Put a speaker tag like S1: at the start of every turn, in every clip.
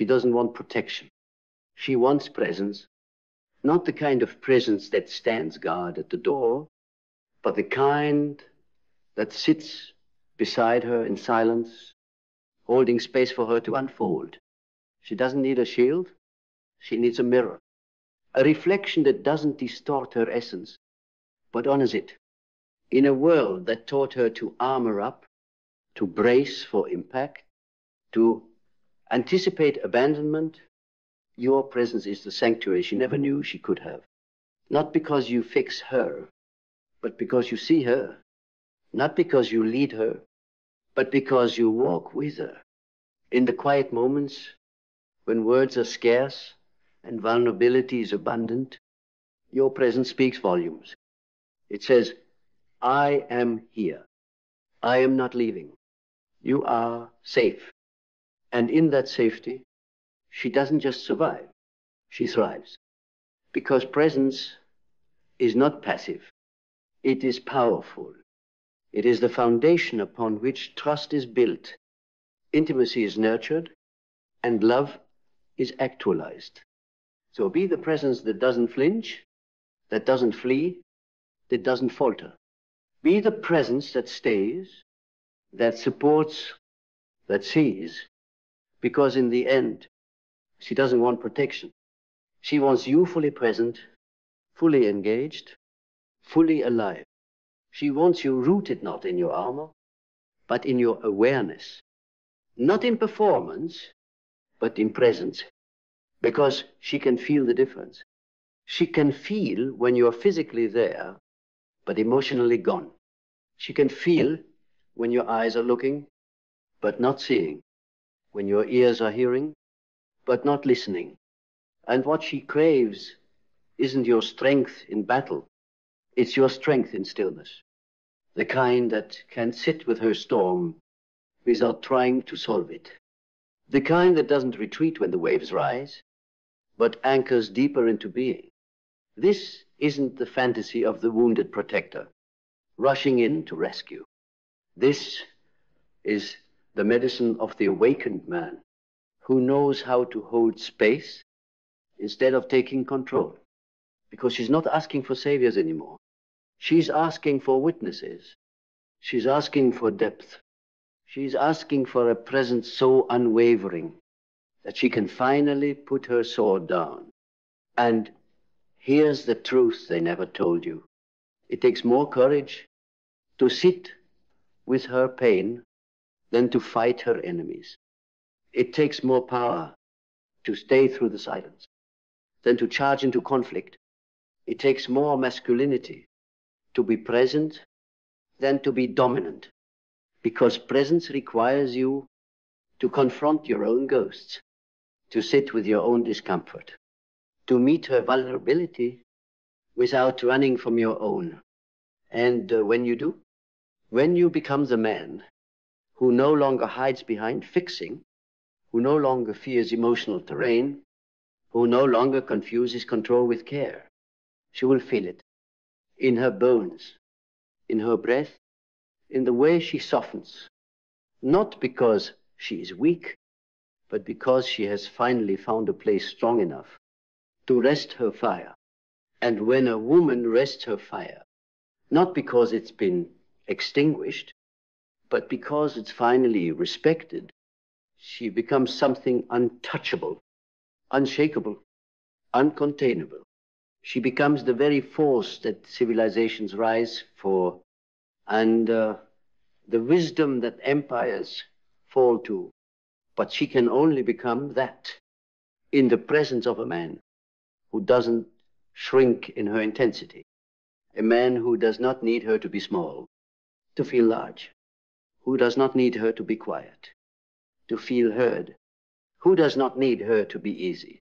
S1: She doesn't want protection. She wants presence, not the kind of presence that stands guard at the door, but the kind that sits beside her in silence, holding space for her to unfold. She doesn't need a shield. She needs a mirror, a reflection that doesn't distort her essence, but honors it. In a world that taught her to armor up, to brace for impact, to anticipate abandonment, your presence is the sanctuary she never knew she could have. Not because you fix her, but because you see her. Not because you lead her, but because you walk with her. In the quiet moments, when words are scarce and vulnerability is abundant, your presence speaks volumes. It says, I am here. I am not leaving. You are safe. And in that safety, she doesn't just survive, she thrives. Because presence is not passive. It is powerful. It is the foundation upon which trust is built, intimacy is nurtured, and love is actualized. So be the presence that doesn't flinch, that doesn't flee, that doesn't falter. Be the presence that stays, that supports, that sees, because in the end, she doesn't want protection. She wants you fully present, fully engaged, fully alive. She wants you rooted not in your armor, but in your awareness. Not in performance, but in presence. Because she can feel the difference. She can feel when you're physically there, but emotionally gone. She can feel when your eyes are looking, but not seeing. When your ears are hearing, but not listening. And what she craves isn't your strength in battle. It's your strength in stillness. The kind that can sit with her storm without trying to solve it. The kind that doesn't retreat when the waves rise, but anchors deeper into being. This isn't the fantasy of the wounded protector, rushing in to rescue. This is the medicine of the awakened man, who knows how to hold space instead of taking control. Because she's not asking for saviors anymore. She's asking for witnesses. She's asking for depth. She's asking for a presence so unwavering that she can finally put her sword down. And here's the truth they never told you. It takes more courage to sit with her pain than to fight her enemies. It takes more power to stay through the silence than to charge into conflict. It takes more masculinity to be present than to be dominant, because presence requires you to confront your own ghosts, to sit with your own discomfort, to meet her vulnerability without running from your own. And when you do, when you become the man who no longer hides behind fixing, who no longer fears emotional terrain, who no longer confuses control with care, she will feel it in her bones, in her breath, in the way she softens, not because she is weak, but because she has finally found a place strong enough to rest her fire. And when a woman rests her fire, not because it's been extinguished, but because it's finally respected, she becomes something untouchable, unshakable, uncontainable. She becomes the very force that civilizations rise for, and the wisdom that empires fall to. But she can only become that in the presence of a man who doesn't shrink in her intensity. A man who does not need her to be small, to feel large. Who does not need her to be quiet, to feel heard. Who does not need her to be easy,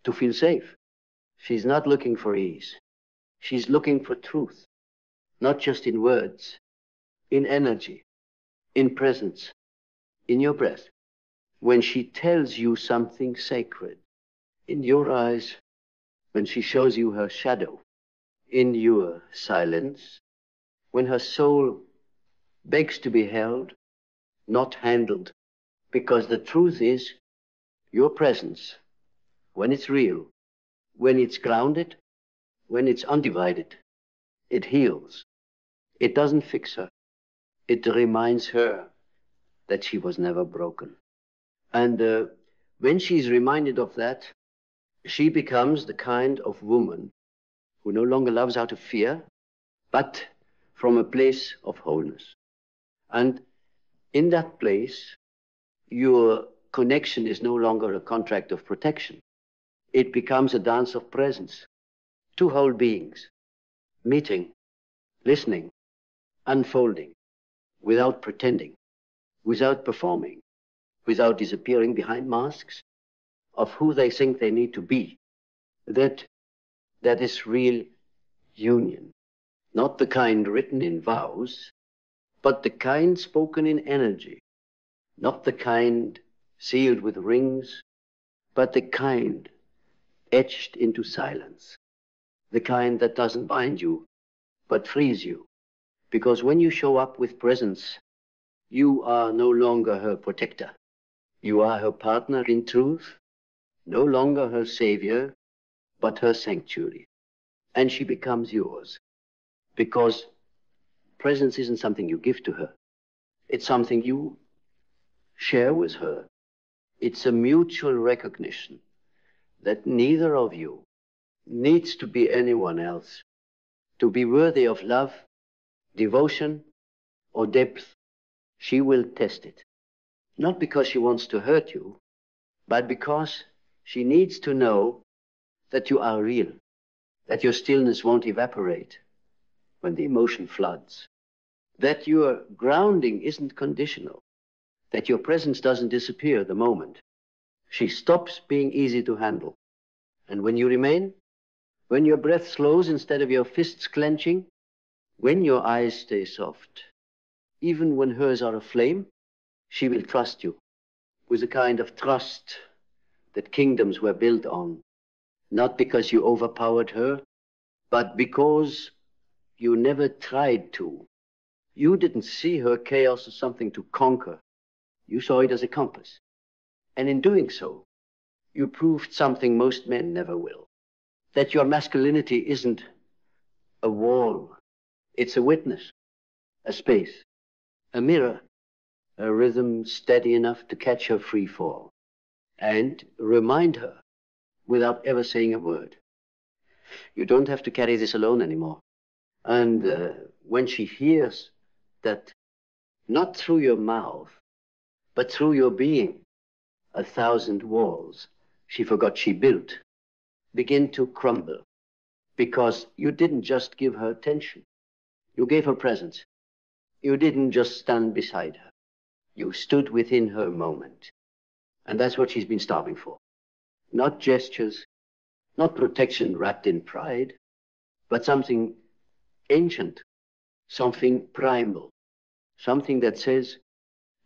S1: to feel safe. She's not looking for ease. She's looking for truth, not just in words, in energy, in presence, in your breath. When she tells you something sacred, in your eyes, when she shows you her shadow, in your silence, when her soul begs to be held, not handled, because the truth is, Your presence, when it's real, when it's grounded, when it's undivided, it heals. It doesn't fix her. It reminds her that she was never broken. And when she's reminded of that, she becomes the kind of woman who no longer loves out of fear, but from a place of wholeness. And in that place, your connection is no longer a contract of protection. It becomes a dance of presence. Two whole beings, meeting, listening, unfolding, without pretending, without performing, without disappearing behind masks of who they think they need to be. That is real union. Not the kind written in vows, but the kind spoken in energy. Not the kind sealed with rings, but the kind etched into silence. The kind that doesn't bind you, but frees you. Because when you show up with presence, you are no longer her protector. You are her partner in truth, no longer her savior, but her sanctuary. And she becomes yours. Because presence isn't something you give to her. It's something you share with her. It's a mutual recognition that neither of you needs to be anyone else to be worthy of love, devotion, or depth. She will test it. Not because she wants to hurt you, but because she needs to know that you are real, that your stillness won't evaporate when the emotion floods, that your grounding isn't conditional, that your presence doesn't disappear the moment she stops being easy to handle. And when you remain, when your breath slows instead of your fists clenching, when your eyes stay soft, even when hers are aflame, she will trust you with a kind of trust that kingdoms were built on, not because you overpowered her, but because you never tried to. You didn't see her chaos as something to conquer. You saw it as a compass. And in doing so, you proved something most men never will, that your masculinity isn't a wall. It's a witness, a space, a mirror, a rhythm steady enough to catch her free fall and remind her without ever saying a word. You don't have to carry this alone anymore. And when she hears that not through your mouth, but through your being, 1,000 walls she forgot she built begin to crumble, because you didn't just give her attention. You gave her presence. You didn't just stand beside her. You stood within her moment. And that's what she's been starving for. Not gestures, not protection wrapped in pride, but something ancient, something primal, something that says,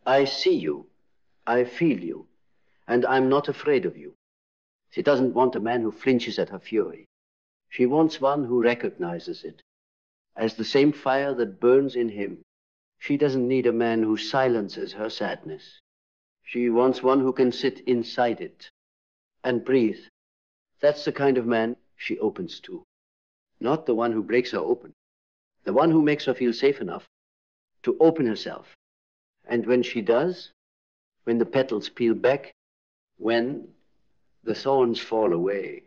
S1: I see you, I feel you, and I'm not afraid of you. She doesn't want a man who flinches at her fury. She wants one who recognizes it as the same fire that burns in him. She doesn't need a man who silences her sadness. She wants one who can sit inside it and breathe. That's the kind of man she opens to. Not the one who breaks her open. The one who makes her feel safe enough to open herself. And when she does, when the petals peel back, when the thorns fall away,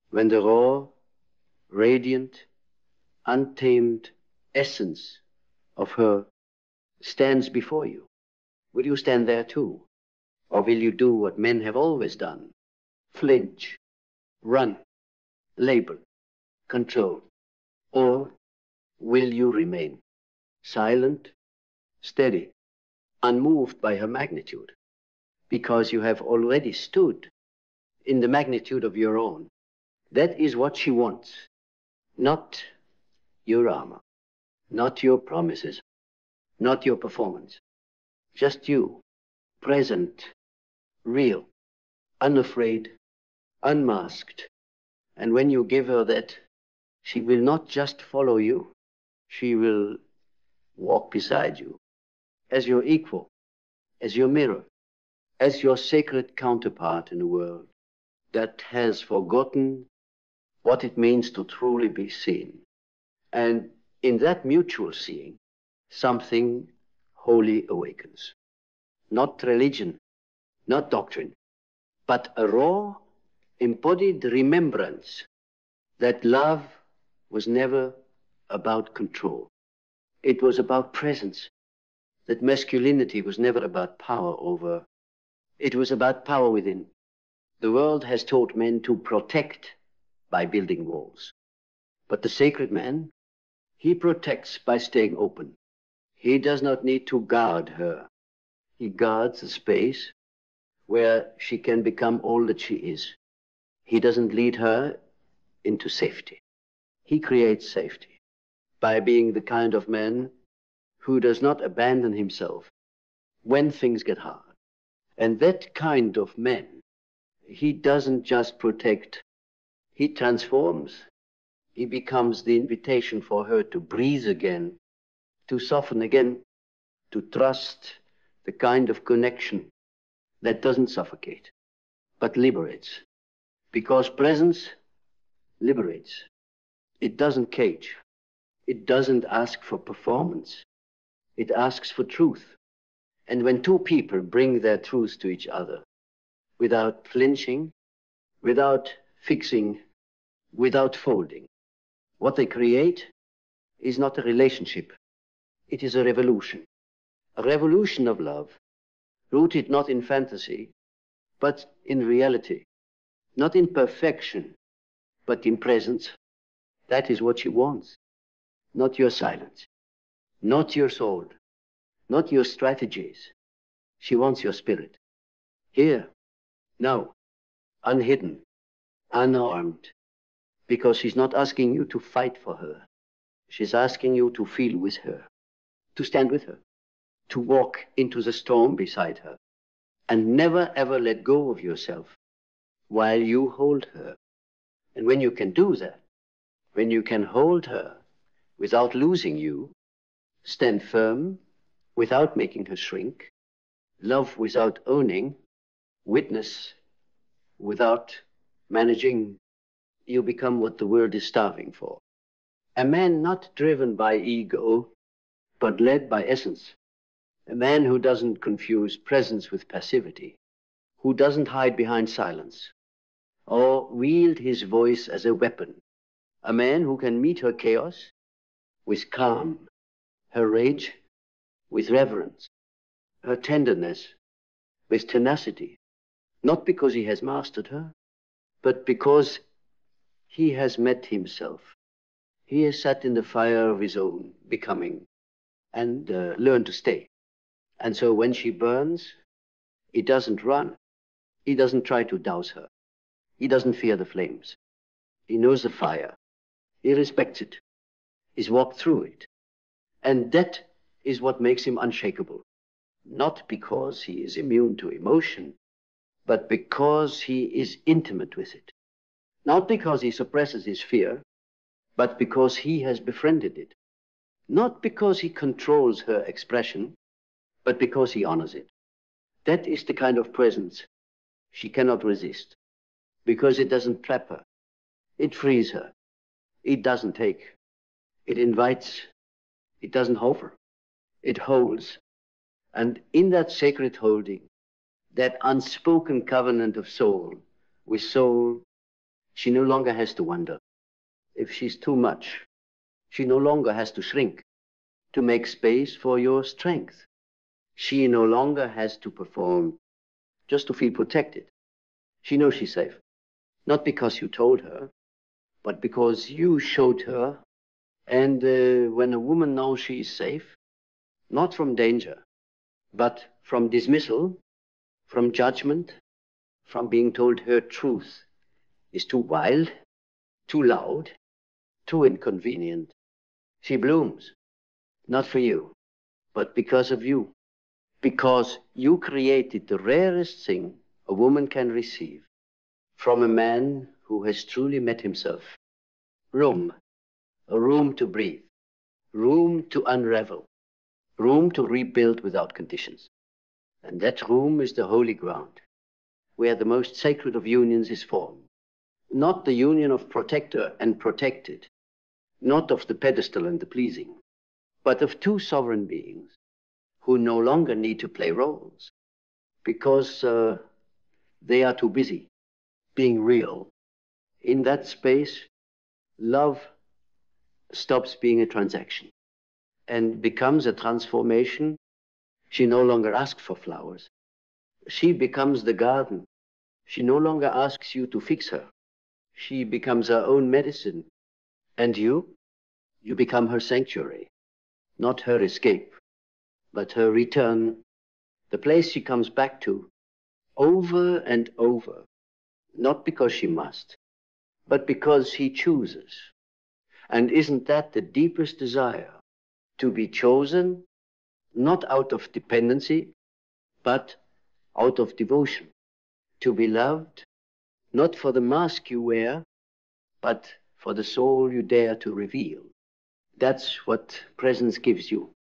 S1: when the raw, radiant, untamed essence of her stands before you, will you stand there too? Or will you do what men have always done? Flinch, run, label, control. Or will you remain silent, steady, unmoved by her magnitude, because you have already stood in the magnitude of your own? That is what she wants. Not your armor, not your promises, not your performance. Just you, present, real, unafraid, unmasked. And when you give her that, she will not just follow you. She will walk beside you as your equal, as your mirror, as your sacred counterpart in the world that has forgotten what it means to truly be seen. And in that mutual seeing, something holy awakens. Not religion, not doctrine, but a raw, embodied remembrance that love was never about control. It was about presence. That masculinity was never about power over. It was about power within. The world has taught men to protect by building walls. But the sacred man, he protects by staying open. He does not need to guard her. He guards a space where she can become all that she is. He doesn't lead her into safety. He creates safety by being the kind of man who does not abandon himself when things get hard. And that kind of man, he doesn't just protect, he transforms. He becomes the invitation for her to breathe again, to soften again, to trust the kind of connection that doesn't suffocate, but liberates. Because presence liberates. It doesn't cage. It doesn't ask for performance. It asks for truth. And when two people bring their truth to each other, without flinching, without fixing, without folding, what they create is not a relationship. It is a revolution of love, rooted not in fantasy, but in reality, not in perfection, but in presence. That is what she wants. Not your silence, not your sword, not your strategies. She wants your spirit. Here, now, unhidden, unarmed, because she's not asking you to fight for her. She's asking you to feel with her, to stand with her, to walk into the storm beside her, and never ever let go of yourself while you hold her. And when you can do that, when you can hold her without losing you, stand firm without making her shrink, love without owning, witness without managing, you become what the world is starving for. A man not driven by ego, but led by essence. A man who doesn't confuse presence with passivity, who doesn't hide behind silence, or wield his voice as a weapon. A man who can meet her chaos with calm, her rage with reverence, her tenderness with tenacity, not because he has mastered her, but because he has met himself. He has sat in the fire of his own becoming and learned to stay. And so when she burns, he doesn't run. He doesn't try to douse her. He doesn't fear the flames. He knows the fire. He respects it. He's walked through it. And that is what makes him unshakable. Not because he is immune to emotion, but because he is intimate with it. Not because he suppresses his fear, but because he has befriended it. Not because he controls her expression, but because he honors it. That is the kind of presence she cannot resist, because it doesn't trap her. It frees her. It doesn't take. It invites. It doesn't hover. It holds. And in that sacred holding, that unspoken covenant of soul with soul, she no longer has to wonder. If she's too much, she no longer has to shrink to make space for your strength. She no longer has to perform just to feel protected. She knows she's safe. Not because you told her, but because you showed her. And when a woman knows she is safe, not from danger, but from dismissal, from judgment, from being told her truth is too wild, too loud, too inconvenient, she blooms. Not for you, but because of you. Because you created the rarest thing a woman can receive from a man who has truly met himself. Room, a room to breathe, room to unravel, room to rebuild without conditions. And that room is the holy ground, where the most sacred of unions is formed. Not the union of protector and protected, not of the pedestal and the pleasing, but of two sovereign beings who no longer need to play roles because they are too busy being real. In that space, love stops being a transaction and becomes a transformation. She no longer asks for flowers. She becomes the garden. She no longer asks you to fix her. She becomes her own medicine. And you become her sanctuary, not her escape, but her return, the place she comes back to over and over, not because she must, but because she chooses. And isn't that the deepest desire? To be chosen, not out of dependency, but out of devotion. To be loved, not for the mask you wear, but for the soul you dare to reveal. That's what presence gives you.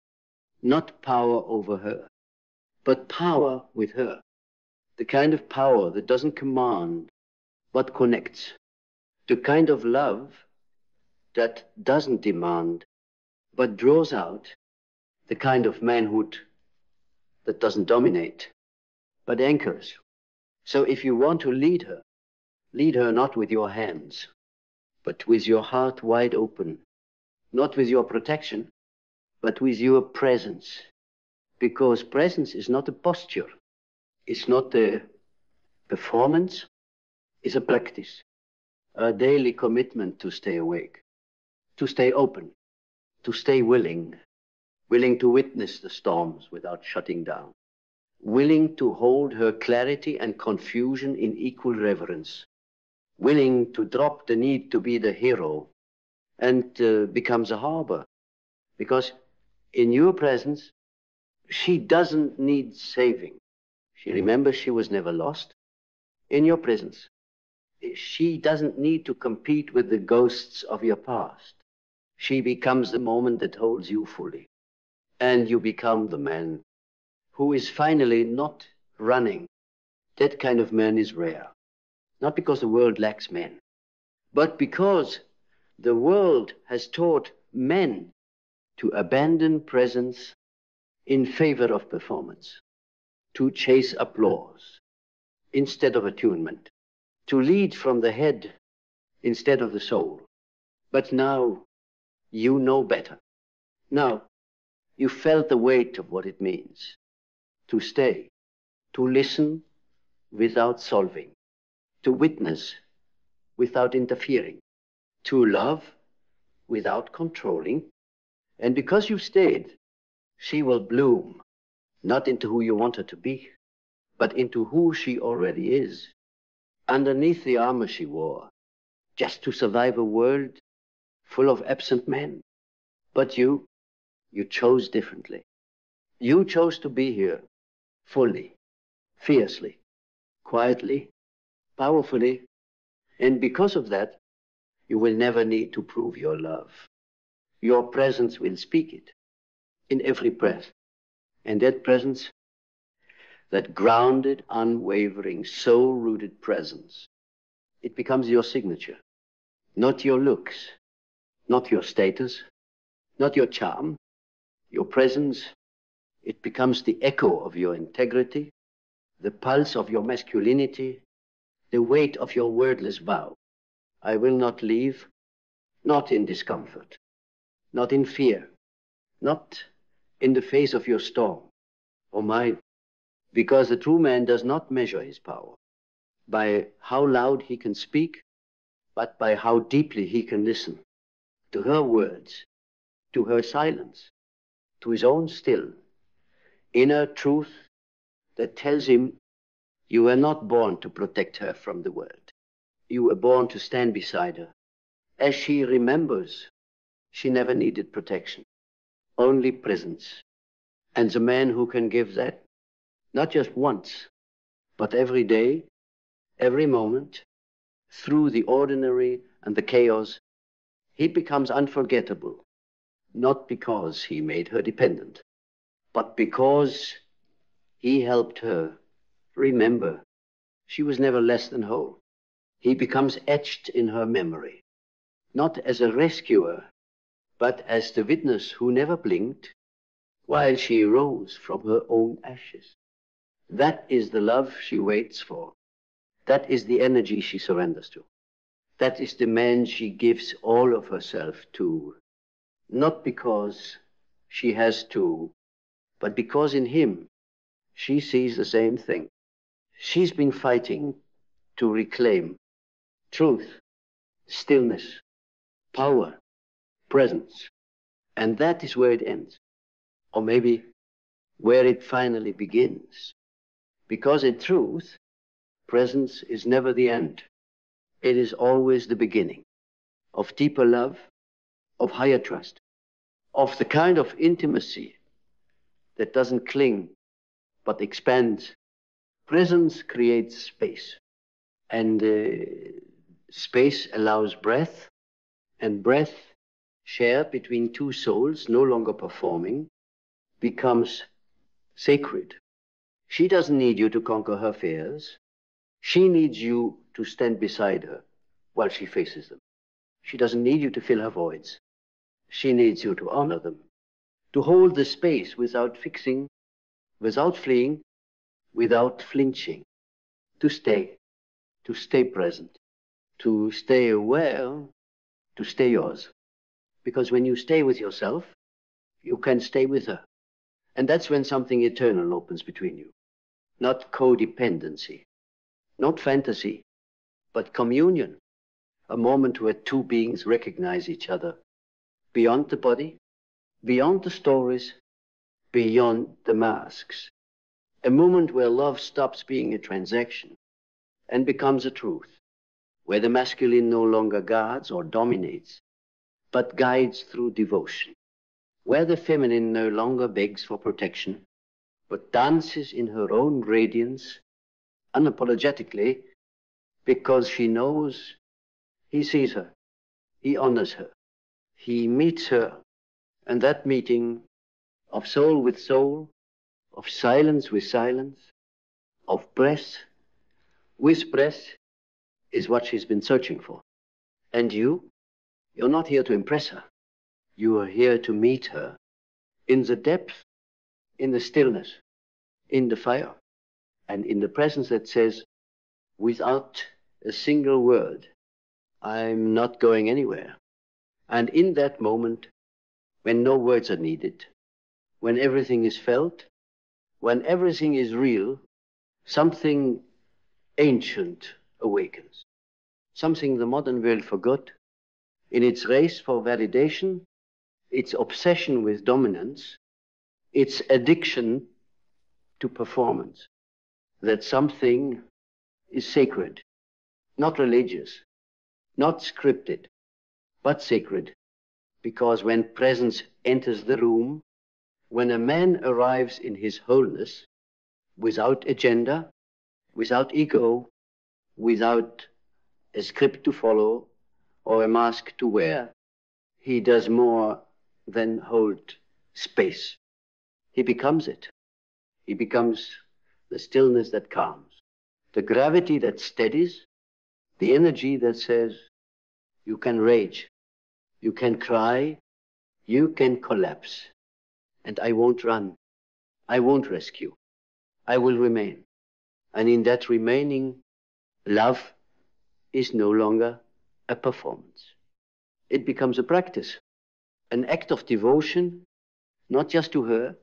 S1: Not power over her, but power with her. The kind of power that doesn't command, but connects. The kind of love that doesn't demand, but draws out. The kind of manhood that doesn't dominate, but anchors. So if you want to lead her not with your hands, but with your heart wide open, not with your protection, but with your presence. Because presence is not a posture, it's not a performance, it's a practice, a daily commitment to stay awake, to stay open, to stay willing to witness the storms without shutting down, willing to hold her clarity and confusion in equal reverence, willing to drop the need to be the hero and becomes a harbor. Because in your presence, she doesn't need saving. She remembers she was never lost. In your presence, she doesn't need to compete with the ghosts of your past. She becomes the moment that holds you fully. And you become the man who is finally not running. That kind of man is rare. Not because the world lacks men, but because the world has taught men to abandon presence in favor of performance, to chase applause instead of attunement, to lead from the head instead of the soul. But now you know better. Now you felt the weight of what it means to stay, to listen without solving, to witness without interfering, to love without controlling. And because you've stayed, she will bloom, not into who you want her to be, but into who she already is, underneath the armor she wore, just to survive a world full of absent men. But you chose differently. You chose to be here fully, fiercely, quietly, powerfully. And because of that, you will never need to prove your love. Your presence will speak it in every breath. And that presence, that grounded, unwavering, soul-rooted presence, it becomes your signature, not your looks, not your status, not your charm. Your presence, it becomes the echo of your integrity, the pulse of your masculinity, the weight of your wordless vow. I will not leave, not in discomfort, not in fear, not in the face of your storm or mine, because the true man does not measure his power by how loud he can speak, but by how deeply he can listen to her words, to her silence, to his own still inner truth that tells him you were not born to protect her from the world. You were born to stand beside her. As she remembers, she never needed protection, only presence. And the man who can give that, not just once, but every day, every moment, through the ordinary and the chaos, he becomes unforgettable, not because he made her dependent, but because He helped her. Remember, she was never less than whole. He becomes etched in her memory, not as a rescuer, but as the witness who never blinked while she rose from her own ashes. That is the love she waits for. That is the energy she surrenders to. That is the man she gives all of herself to, not because she has to, but because in him she sees the same thing. She's been fighting to reclaim truth, stillness, power, presence. And that is where it ends. Or maybe where it finally begins. Because in truth, presence is never the end. It is always the beginning of deeper love, of higher trust, of the kind of intimacy that doesn't cling, but expands. Presence creates space. And space allows breath, and breath, shared between two souls, no longer performing, becomes sacred. She doesn't need you to conquer her fears. She needs you to stand beside her while she faces them. She doesn't need you to fill her voids. She needs you to honor them, to hold the space without fixing, without fleeing, without flinching, to stay present, to stay aware, to stay yours. Because when you stay with yourself, you can stay with her. And that's when something eternal opens between you. Not codependency, not fantasy, but communion. A moment where two beings recognize each other beyond the body, beyond the stories, beyond the masks. A moment where love stops being a transaction and becomes a truth, where the masculine no longer guards or dominates, but guides through devotion, where the feminine no longer begs for protection, but dances in her own radiance unapologetically because she knows he sees her, he honors her, he meets her, and that meeting of soul with soul, of silence with silence, of breath with breath is what she's been searching for. And you're not here to impress her. You are here to meet her in the depth, in the stillness, in the fire, and in the presence that says, without a single word, I'm not going anywhere. And in that moment, when no words are needed, when everything is felt, when everything is real, something ancient awakens. Something the modern world forgot. In its race for validation, its obsession with dominance, its addiction to performance, that something is sacred, not religious, not scripted, but sacred. Because when presence enters the room, when a man arrives in his wholeness, without agenda, without ego, without a script to follow or a mask to wear, he does more than hold space. He becomes it. He becomes the stillness that calms, the gravity that steadies, the energy that says, you can rage, you can cry, you can collapse, and I won't run, I won't rescue, I will remain. And in that remaining, love is no longer a performance. It becomes a practice, an act of devotion, not just to her,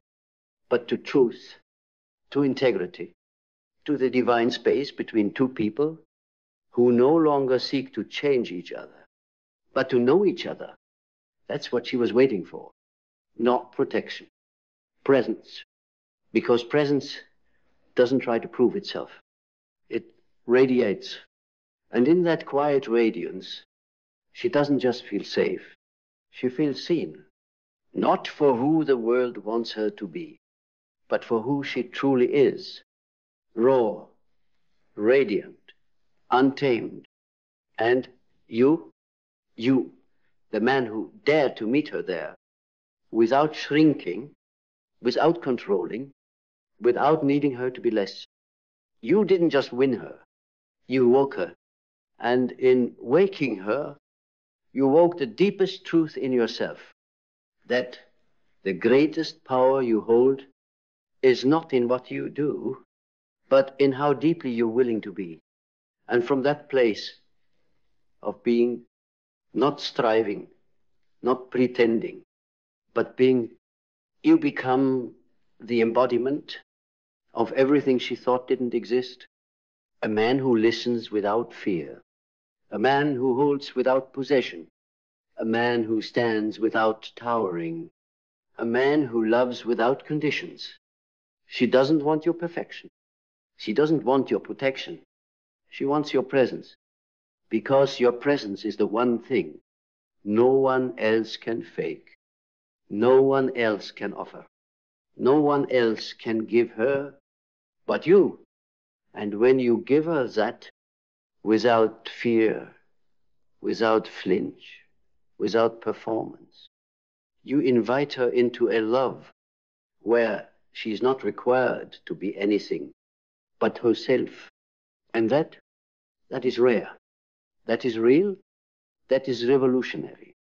S1: but to truth, to integrity, to the divine space between two people who no longer seek to change each other, but to know each other. That's what she was waiting for. Not protection, presence. Because presence doesn't try to prove itself. It radiates. And in that quiet radiance, she doesn't just feel safe. She feels seen. Not for who the world wants her to be, but for who she truly is. Raw, radiant, untamed. And you, the man who dared to meet her there, without shrinking, without controlling, without needing her to be less. You didn't just win her, you woke her. And in waking her, you woke the deepest truth in yourself, that the greatest power you hold is not in what you do, but in how deeply you're willing to be. And from that place of being, not striving, not pretending, but being, you become the embodiment of everything she thought didn't exist. A man who listens without fear, a man who holds without possession, a man who stands without towering, a man who loves without conditions. She doesn't want your perfection. She doesn't want your protection. She wants your presence, because your presence is the one thing no one else can fake, no one else can offer, no one else can give her but you. And when you give her that, without fear, without flinch, without performance, you invite her into a love where she is not required to be anything but herself. And that is rare. That is real. That is revolutionary.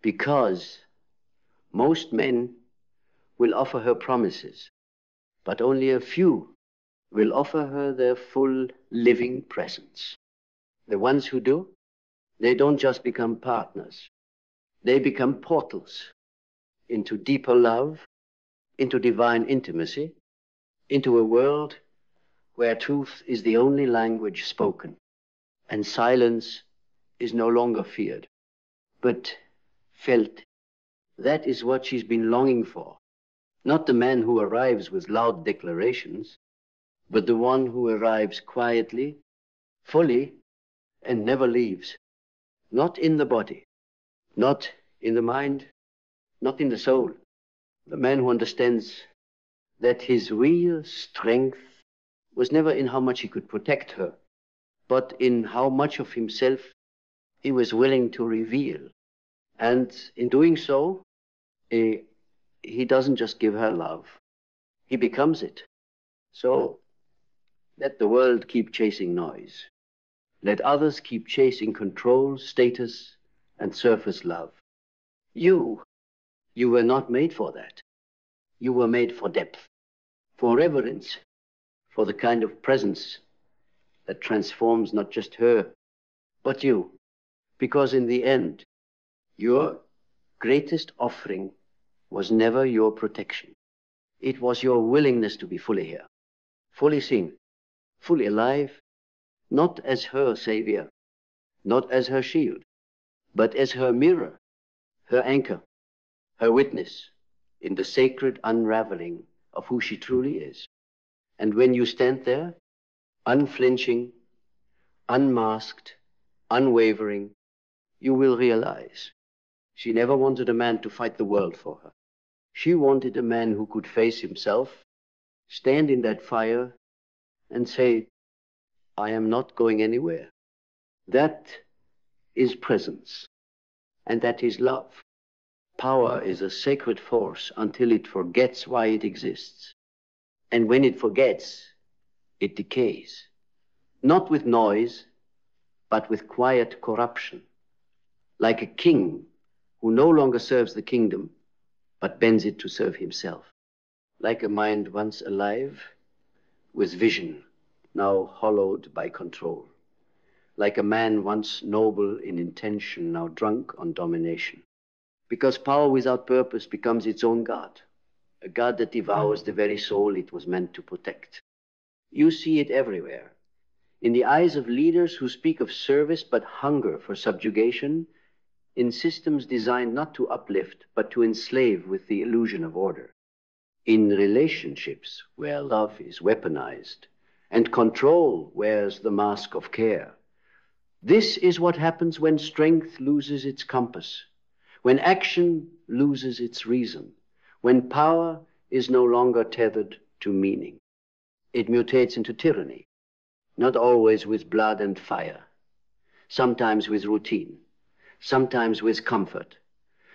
S1: Because most men will offer her promises, but only a few will offer her their full living presence. The ones who do, they don't just become partners. They become portals into deeper love, into divine intimacy, into a world where truth is the only language spoken, and silence is no longer feared, but felt. That is what she's been longing for. Not the man who arrives with loud declarations, but the one who arrives quietly, fully, and never leaves. Not in the body, not in the mind, not in the soul. The man who understands that his real strength was never in how much he could protect her, but in how much of himself he was willing to reveal. And in doing so, he doesn't just give her love, he becomes it. So let the world keep chasing noise. Let others keep chasing control, status, and surface love. You were not made for that. You were made for depth, for reverence, for the kind of presence that transforms not just her, but you. Because in the end, your greatest offering was never your protection. It was your willingness to be fully here, fully seen, fully alive, not as her savior, not as her shield, but as her mirror, her anchor, her witness in the sacred unraveling of who she truly is. And when you stand there, unflinching, unmasked, unwavering, you will realize she never wanted a man to fight the world for her. She wanted a man who could face himself, stand in that fire, and say, I am not going anywhere. That is presence, and that is love. Power is a sacred force until it forgets why it exists. And when it forgets, it decays. Not with noise, but with quiet corruption. Like a king who no longer serves the kingdom, but bends it to serve himself. Like a mind once alive, with vision, now hollowed by control. Like a man once noble in intention, now drunk on domination. Because power without purpose becomes its own god, a god that devours the very soul it was meant to protect. You see it everywhere. In the eyes of leaders who speak of service but hunger for subjugation, in systems designed not to uplift but to enslave with the illusion of order. In relationships where love is weaponized and control wears the mask of care. This is what happens when strength loses its compass, when action loses its reason, when power is no longer tethered to meaning. It mutates into tyranny, not always with blood and fire, sometimes with routine, sometimes with comfort,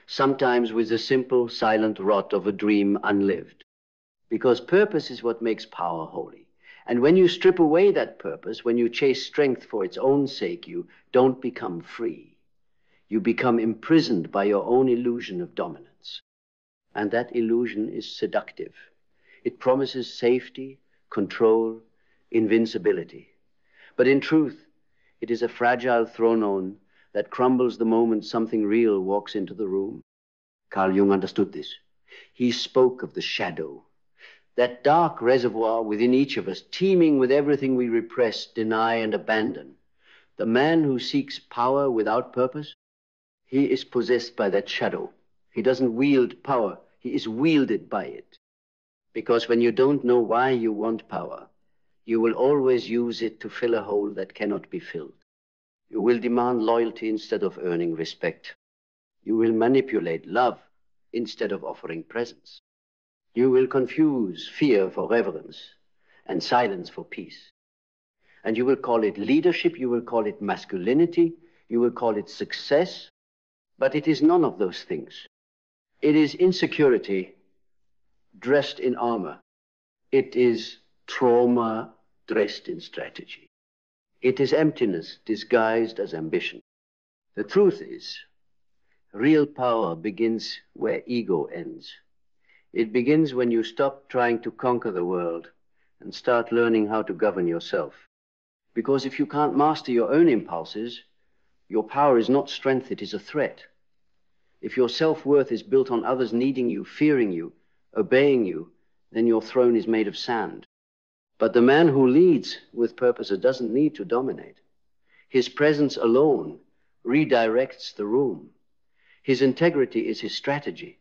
S1: sometimes with the simple, silent rot of a dream unlived. Because purpose is what makes power holy. And when you strip away that purpose, when you chase strength for its own sake, you don't become free. You become imprisoned by your own illusion of dominance. And that illusion is seductive. It promises safety, control, invincibility. But in truth, it is a fragile thrown that crumbles the moment something real walks into the room. Carl Jung understood this. He spoke of the shadow, that dark reservoir within each of us, teeming with everything we repress, deny, and abandon. The man who seeks power without purpose, he is possessed by that shadow. He doesn't wield power, he is wielded by it. Because when you don't know why you want power, you will always use it to fill a hole that cannot be filled. You will demand loyalty instead of earning respect. You will manipulate love instead of offering presence. You will confuse fear for reverence and silence for peace. And you will call it leadership, you will call it masculinity, you will call it success, but it is none of those things. It is insecurity dressed in armor. It is trauma dressed in strategy. It is emptiness disguised as ambition. The truth is, real power begins where ego ends. It begins when you stop trying to conquer the world and start learning how to govern yourself. Because if you can't master your own impulses, your power is not strength, it is a threat. If your self-worth is built on others needing you, fearing you, obeying you, then your throne is made of sand. But the man who leads with purpose doesn't need to dominate. His presence alone redirects the room. His integrity is his strategy.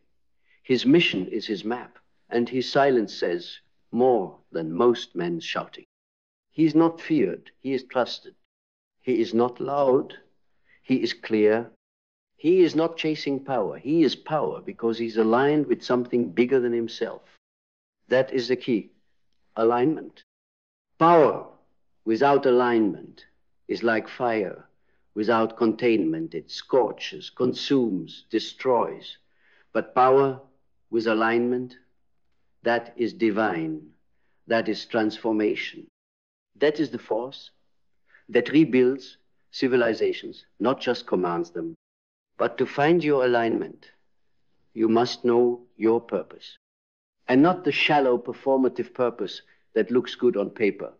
S1: His mission is his map, and his silence says more than most men's shouting. He is not feared, he is trusted. He is not loud, he is clear. He is not chasing power, he is power because he's aligned with something bigger than himself. That is the key, alignment. Power without alignment is like fire without containment. It scorches, consumes, destroys. But power with alignment, that is divine. That is transformation. That is the force that rebuilds civilizations, not just commands them. But to find your alignment, you must know your purpose. And not the shallow performative purpose that looks good on paper.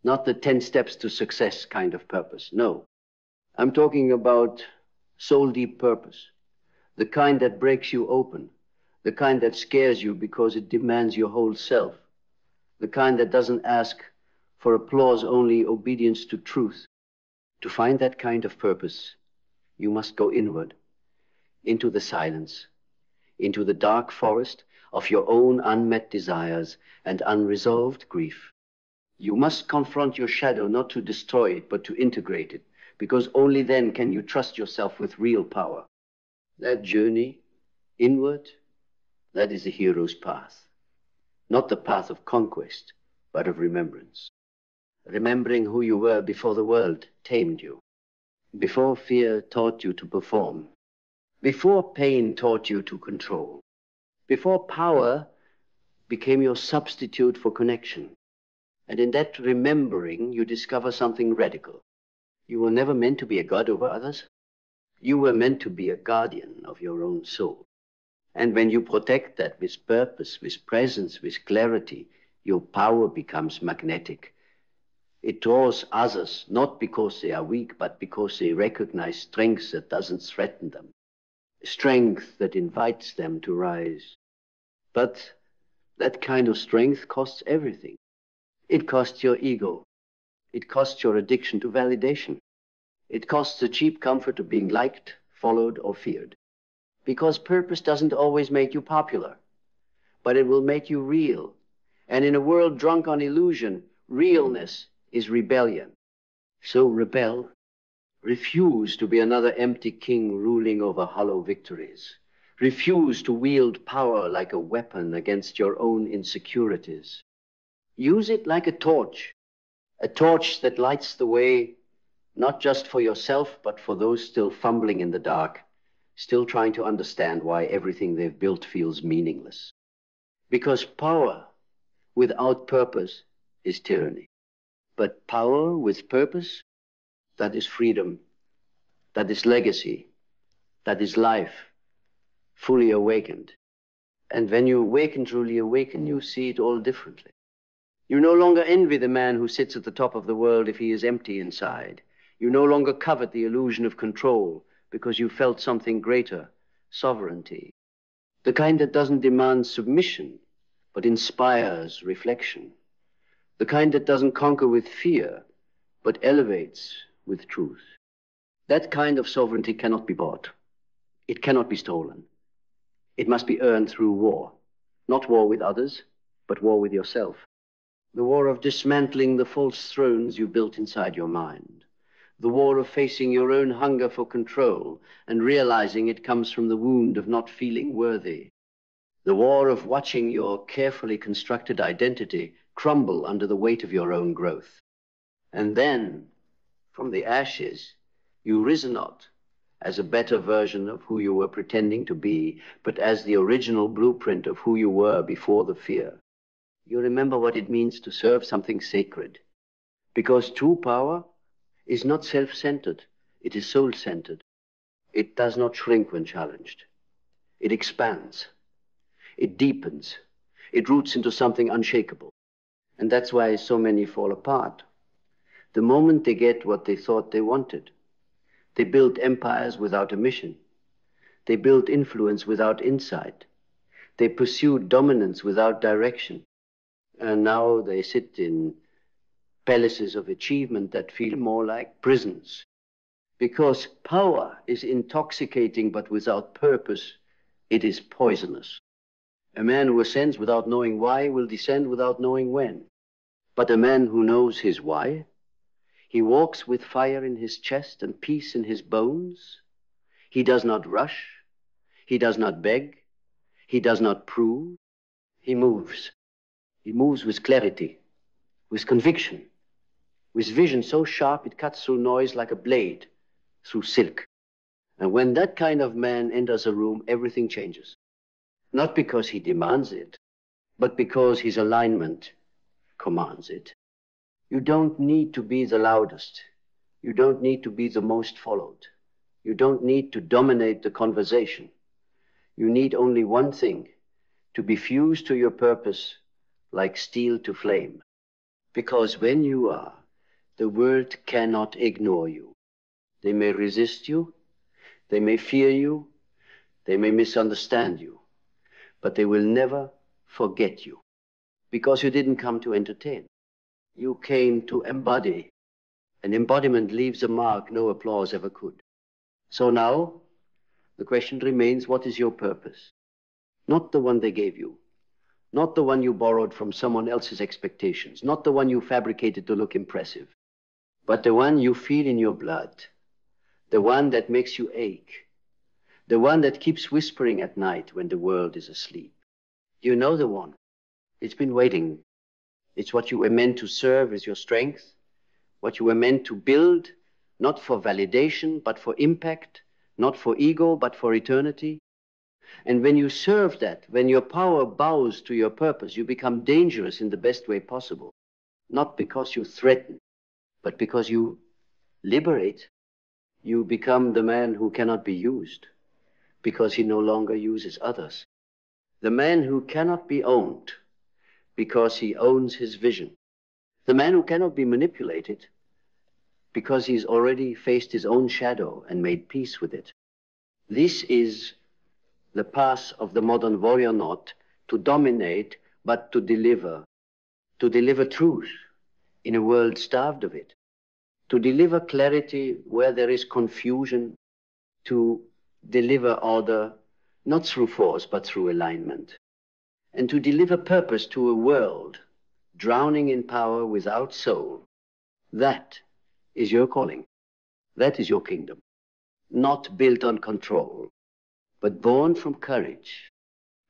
S1: Not the 10 steps to success kind of purpose. No. I'm talking about soul-deep purpose. The kind that breaks you open. The kind that scares you because it demands your whole self. The kind that doesn't ask for applause, only obedience to truth. To find that kind of purpose, you must go inward, into the silence, into the dark forest of your own unmet desires and unresolved grief. You must confront your shadow, not to destroy it, but to integrate it, because only then can you trust yourself with real power. That journey inward, that is the hero's path. Not the path of conquest, but of remembrance. Remembering who you were before the world tamed you, before fear taught you to perform, before pain taught you to control, before power became your substitute for connection. And in that remembering, you discover something radical. You were never meant to be a god over others. You were meant to be a guardian of your own soul. And when you protect that with purpose, with presence, with clarity, your power becomes magnetic. It draws others, not because they are weak, but because they recognize strength that doesn't threaten them. Strength that invites them to rise. But that kind of strength costs everything. It costs your ego. It costs your addiction to validation. It costs the cheap comfort of being liked, followed, or feared. Because purpose doesn't always make you popular, but it will make you real. And in a world drunk on illusion, realness is rebellion. So rebel. Refuse to be another empty king ruling over hollow victories. Refuse to wield power like a weapon against your own insecurities. Use it like a torch that lights the way, not just for yourself, but for those still fumbling in the dark, still trying to understand why everything they've built feels meaningless. Because power without purpose is tyranny. But power with purpose, that is freedom, that is legacy, that is life, fully awakened. And when you awaken, truly awaken, you see it all differently. You no longer envy the man who sits at the top of the world if he is empty inside. You no longer covet the illusion of control because you felt something greater, sovereignty. The kind that doesn't demand submission, but inspires reflection. The kind that doesn't conquer with fear, but elevates with truth. That kind of sovereignty cannot be bought. It cannot be stolen. It must be earned through war. Not war with others, but war with yourself. The war of dismantling the false thrones you built inside your mind. The war of facing your own hunger for control and realizing it comes from the wound of not feeling worthy. The war of watching your carefully constructed identity crumble under the weight of your own growth. And then, from the ashes, you rise not as a better version of who you were pretending to be, but as the original blueprint of who you were before the fear. You remember what it means to serve something sacred. Because true power is not self-centered, it is soul-centered. It does not shrink when challenged. It expands. It deepens. It roots into something unshakable. And that's why so many fall apart. The moment they get what they thought they wanted, they built empires without a mission. They built influence without insight. They pursued dominance without direction. And now they sit in palaces of achievement that feel more like prisons. Because power is intoxicating, but without purpose, it is poisonous. A man who ascends without knowing why will descend without knowing when. But a man who knows his why, he walks with fire in his chest and peace in his bones. He does not rush. He does not beg. He does not prove. He moves. He moves with clarity, with conviction, with vision so sharp it cuts through noise like a blade through silk. And when that kind of man enters a room, everything changes. Not because he demands it, but because his alignment commands it. You don't need to be the loudest. You don't need to be the most followed. You don't need to dominate the conversation. You need only one thing, to be fused to your purpose like steel to flame. Because when you are, the world cannot ignore you. They may resist you, they may fear you, they may misunderstand you, but they will never forget you. Because you didn't come to entertain. You came to embody. An embodiment leaves a mark no applause ever could. So now, the question remains, what is your purpose? Not the one they gave you. Not the one you borrowed from someone else's expectations. Not the one you fabricated to look impressive. But the one you feel in your blood. The one that makes you ache. The one that keeps whispering at night when the world is asleep. You know the one. It's been waiting. It's what you were meant to serve as your strength. What you were meant to build, not for validation, but for impact. Not for ego, but for eternity. And when you serve that, when your power bows to your purpose, you become dangerous in the best way possible. Not because you threaten, but because you liberate. You become the man who cannot be used, because he no longer uses others. The man who cannot be owned, because he owns his vision. The man who cannot be manipulated, because he's already faced his own shadow and made peace with it. This is the path of the modern warrior, not to dominate, but to deliver truth in a world starved of it, to deliver clarity where there is confusion, to deliver order, not through force, but through alignment, and to deliver purpose to a world drowning in power without soul. That is your calling. That is your kingdom. Not built on control, but born from courage.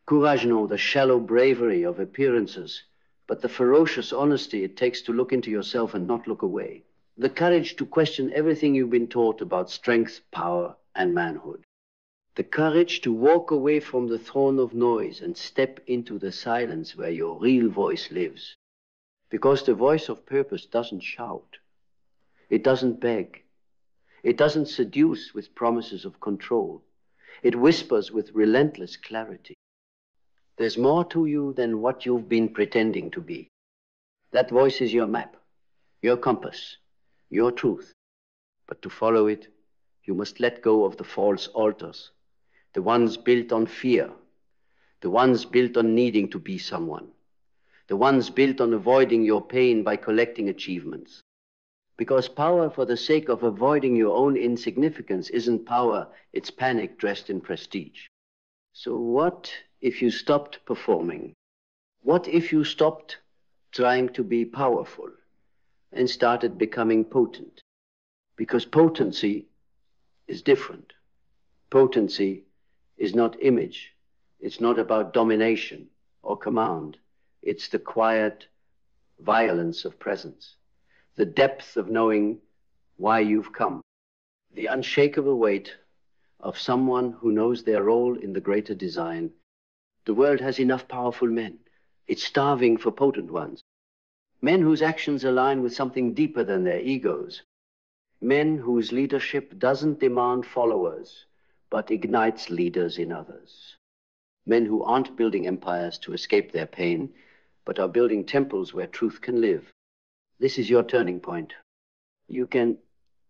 S1: Courage, no, the shallow bravery of appearances, but the ferocious honesty it takes to look into yourself and not look away. The courage to question everything you've been taught about strength, power, and manhood. The courage to walk away from the throne of noise and step into the silence where your real voice lives. Because the voice of purpose doesn't shout. It doesn't beg. It doesn't seduce with promises of control. It whispers with relentless clarity. There's more to you than what you've been pretending to be. That voice is your map, your compass, your truth. But to follow it, you must let go of the false altars, the ones built on fear, the ones built on needing to be someone, the ones built on avoiding your pain by collecting achievements. Because power for the sake of avoiding your own insignificance isn't power, it's panic dressed in prestige. So what if you stopped performing? What if you stopped trying to be powerful and started becoming potent? Because potency is different. Potency is not image. It's not about domination or command. It's the quiet violence of presence, the depth of knowing why you've come, the unshakable weight of someone who knows their role in the greater design. The world has enough powerful men. It's starving for potent ones. Men whose actions align with something deeper than their egos. Men whose leadership doesn't demand followers, but ignites leaders in others. Men who aren't building empires to escape their pain, but are building temples where truth can live. This is your turning point. You can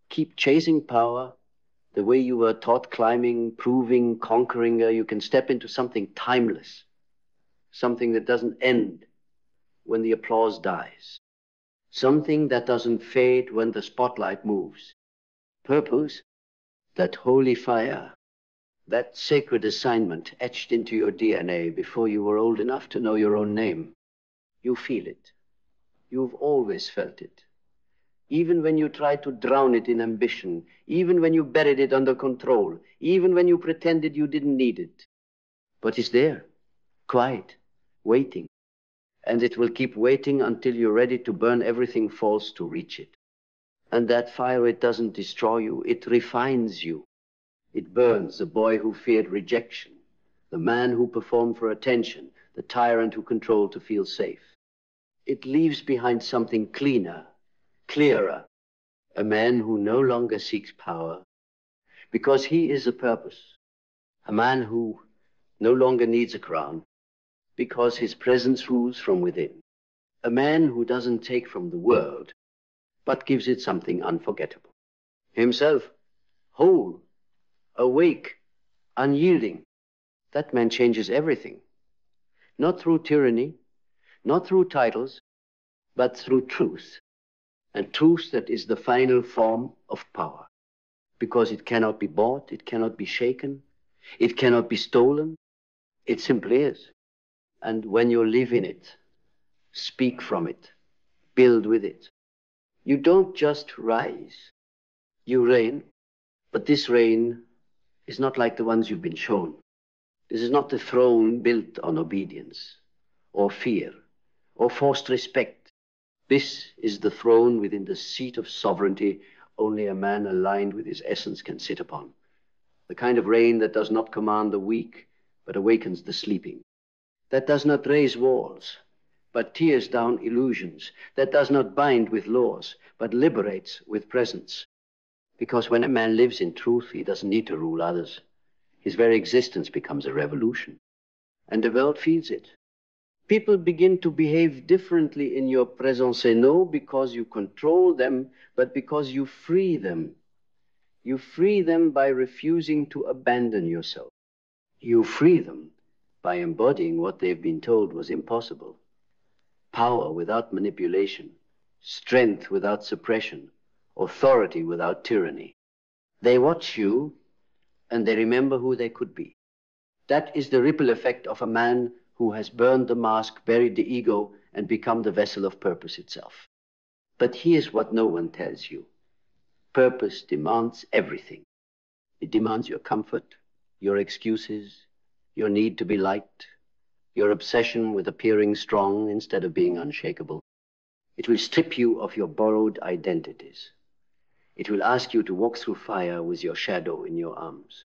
S1: keep chasing power the way you were taught, climbing, proving, conquering. You can step into something timeless, something that doesn't end when the applause dies, something that doesn't fade when the spotlight moves. Purpose, that holy fire, that sacred assignment etched into your DNA before you were old enough to know your own name. You feel it. You've always felt it. Even when you tried to drown it in ambition, even when you buried it under control, even when you pretended you didn't need it. But it's there, quiet, waiting. And it will keep waiting until you're ready to burn everything false to reach it. And that fire, it doesn't destroy you, it refines you. It burns the boy who feared rejection, the man who performed for attention, the tyrant who controlled to feel safe. It leaves behind something cleaner, clearer, a man who no longer seeks power because he is a purpose, a man who no longer needs a crown because his presence rules from within, a man who doesn't take from the world but gives it something unforgettable. Himself, whole, awake, unyielding. That man changes everything, not through tyranny, not through titles, but through truth. And truth that is the final form of power. Because it cannot be bought, it cannot be shaken, it cannot be stolen. It simply is. And when you live in it, speak from it, build with it, you don't just rise, you reign. But this reign is not like the ones you've been shown. This is not the throne built on obedience, or fear, or forced respect. This is the throne within the seat of sovereignty only a man aligned with his essence can sit upon. The kind of reign that does not command the weak, but awakens the sleeping. That does not raise walls, but tears down illusions. That does not bind with laws, but liberates with presence. Because when a man lives in truth, he doesn't need to rule others. His very existence becomes a revolution. And the world feeds it. People begin to behave differently in your presence, no because you control them, but because you free them. You free them by refusing to abandon yourself. You free them by embodying what they've been told was impossible. Power without manipulation, strength without suppression, authority without tyranny. They watch you and they remember who they could be. That is the ripple effect of a man who has burned the mask, buried the ego, and become the vessel of purpose itself. But here's what no one tells you. Purpose demands everything. It demands your comfort, your excuses, your need to be liked, your obsession with appearing strong instead of being unshakable. It will strip you of your borrowed identities. It will ask you to walk through fire with your shadow in your arms.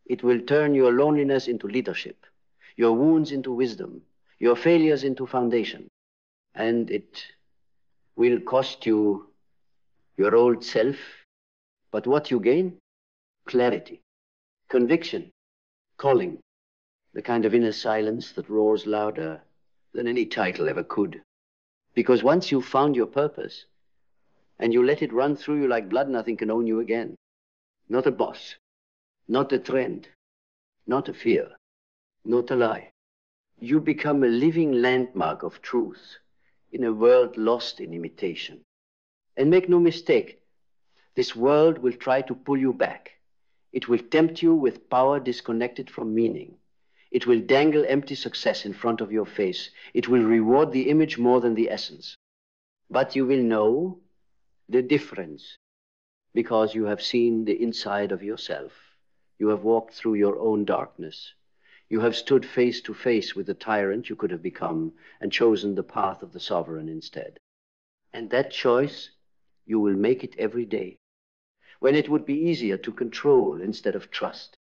S1: It will turn your loneliness into leadership, your wounds into wisdom, your failures into foundation. And it will cost you your old self, but what you gain? Clarity, conviction, calling, the kind of inner silence that roars louder than any title ever could. Because once you've found your purpose and you let it run through you like blood, nothing can own you again. Not a boss, not a trend, not a fear, not a lie. You become a living landmark of truth in a world lost in imitation. And make no mistake, this world will try to pull you back. It will tempt you with power disconnected from meaning. It will dangle empty success in front of your face. It will reward the image more than the essence. But you will know the difference because you have seen the inside of yourself. You have walked through your own darkness. You have stood face to face with the tyrant you could have become and chosen the path of the sovereign instead. And that choice, you will make it every day. When it would be easier to control instead of trust.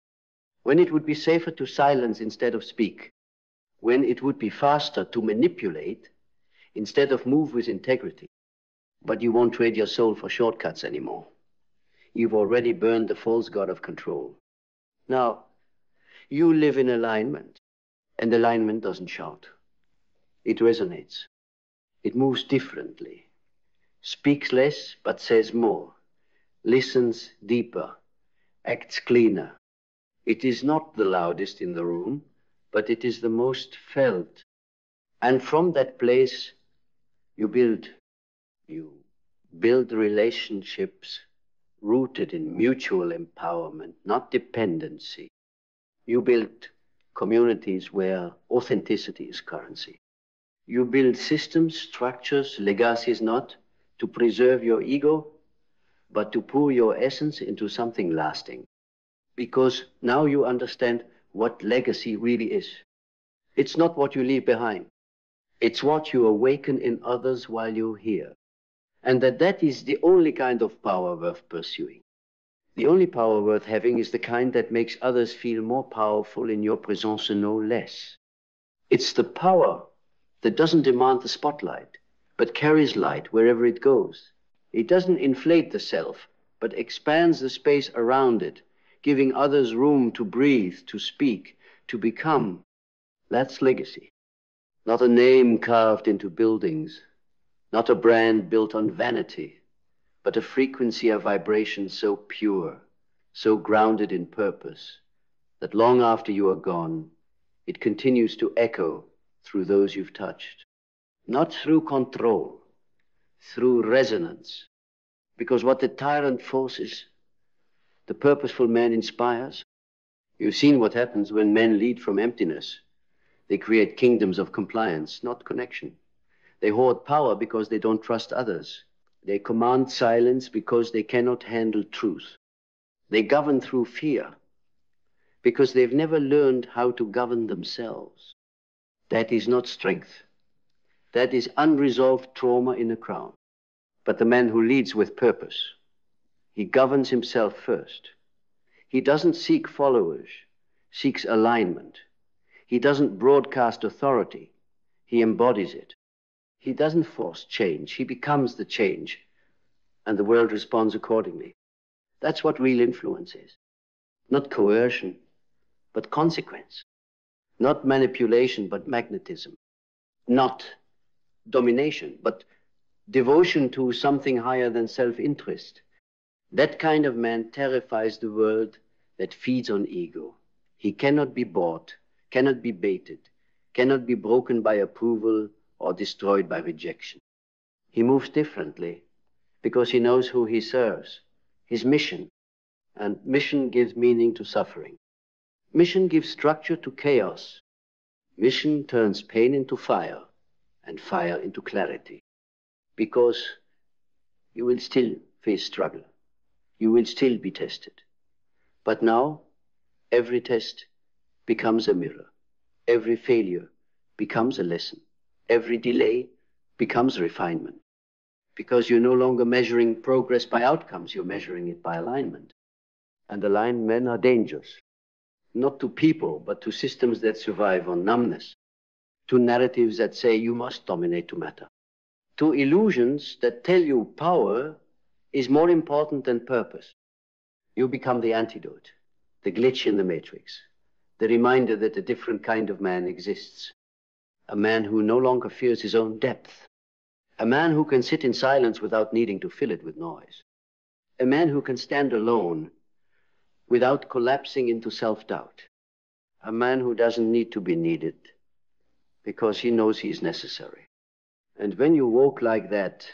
S1: When it would be safer to silence instead of speak. When it would be faster to manipulate instead of move with integrity. But you won't trade your soul for shortcuts anymore. You've already burned the false god of control. Now, you live in alignment, and alignment doesn't shout. It resonates. It moves differently, speaks less but says more, listens deeper, acts cleaner. It is not the loudest in the room, but it is the most felt. And from that place, you build relationships rooted in mutual empowerment, not dependency. You build communities where authenticity is currency. You build systems, structures, legacies not to preserve your ego, but to pour your essence into something lasting. Because now you understand what legacy really is. It's not what you leave behind. It's what you awaken in others while you're here. And that is the only kind of power worth pursuing. The only power worth having is the kind that makes others feel more powerful in your presence and no less. It's the power that doesn't demand the spotlight, but carries light wherever it goes. It doesn't inflate the self, but expands the space around it, giving others room to breathe, to speak, to become. That's legacy. Not a name carved into buildings, not a brand built on vanity, but a frequency of vibration so pure, so grounded in purpose, that long after you are gone, it continues to echo through those you've touched. Not through control, through resonance. Because what the tyrant forces, the purposeful man inspires. You've seen what happens when men lead from emptiness. They create kingdoms of compliance, not connection. They hoard power because they don't trust others. They command silence because they cannot handle truth. They govern through fear because they've never learned how to govern themselves. That is not strength. That is unresolved trauma in a crown. But the man who leads with purpose, he governs himself first. He doesn't seek followers, seeks alignment. He doesn't broadcast authority, he embodies it. He doesn't force change, he becomes the change, and the world responds accordingly. That's what real influence is. Not coercion, but consequence. Not manipulation, but magnetism. Not domination, but devotion to something higher than self-interest. That kind of man terrifies the world that feeds on ego. He cannot be bought, cannot be baited, cannot be broken by approval or destroyed by rejection. He moves differently because he knows who he serves, his mission. And mission gives meaning to suffering. Mission gives structure to chaos. Mission turns pain into fire and fire into clarity. Because you will still face struggle. You will still be tested. But now, every test becomes a mirror. Every failure becomes a lesson. Every delay becomes refinement. Because you're no longer measuring progress by outcomes, you're measuring it by alignment. And aligned men are dangerous. not to people, but to systems that survive on numbness, to narratives that say you must dominate to matter, to illusions that tell you power is more important than purpose. You become the antidote, the glitch in the matrix, the reminder that a different kind of man exists, a man who no longer fears his own depth, a man who can sit in silence without needing to fill it with noise, a man who can stand alone without collapsing into self-doubt, a man who doesn't need to be needed because he knows he is necessary. And when you walk like that,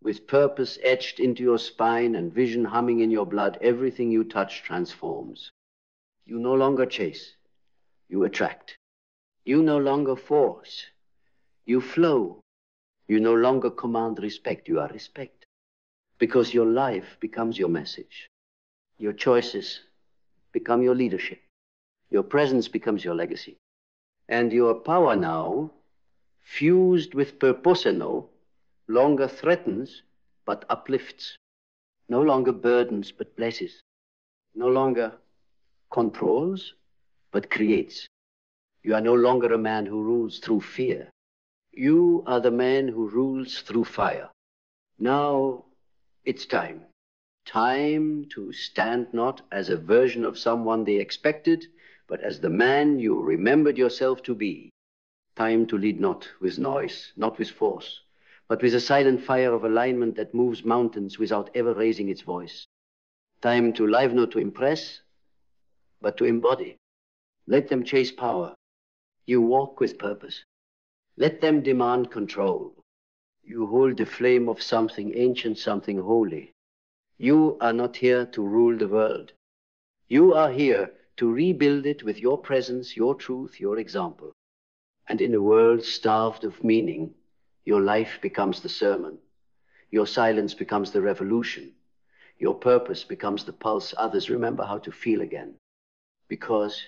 S1: with purpose etched into your spine and vision humming in your blood, everything you touch transforms. You no longer chase, you attract. You no longer force, you flow. You no longer command respect, you are respect. Because your life becomes your message. Your choices become your leadership. Your presence becomes your legacy. And your power now, fused with purpose, no longer threatens, but uplifts. No longer burdens, but blesses. No longer controls, but creates. You are no longer a man who rules through fear. You are the man who rules through fire. Now it's time. Time to stand not as a version of someone they expected, but as the man you remembered yourself to be. Time to lead not with noise, not with force, but with a silent fire of alignment that moves mountains without ever raising its voice. Time to live not to impress, but to embody. Let them chase power. You walk with purpose. Let them demand control. You hold the flame of something ancient, something holy. You are not here to rule the world. You are here to rebuild it with your presence, your truth, your example. And in a world starved of meaning, your life becomes the sermon. Your silence becomes the revolution. Your purpose becomes the pulse others remember how to feel again. Because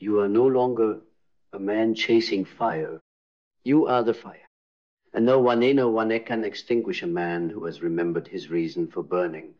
S1: you are no longer a man chasing fire. You are the fire. And no one can extinguish a man who has remembered his reason for burning.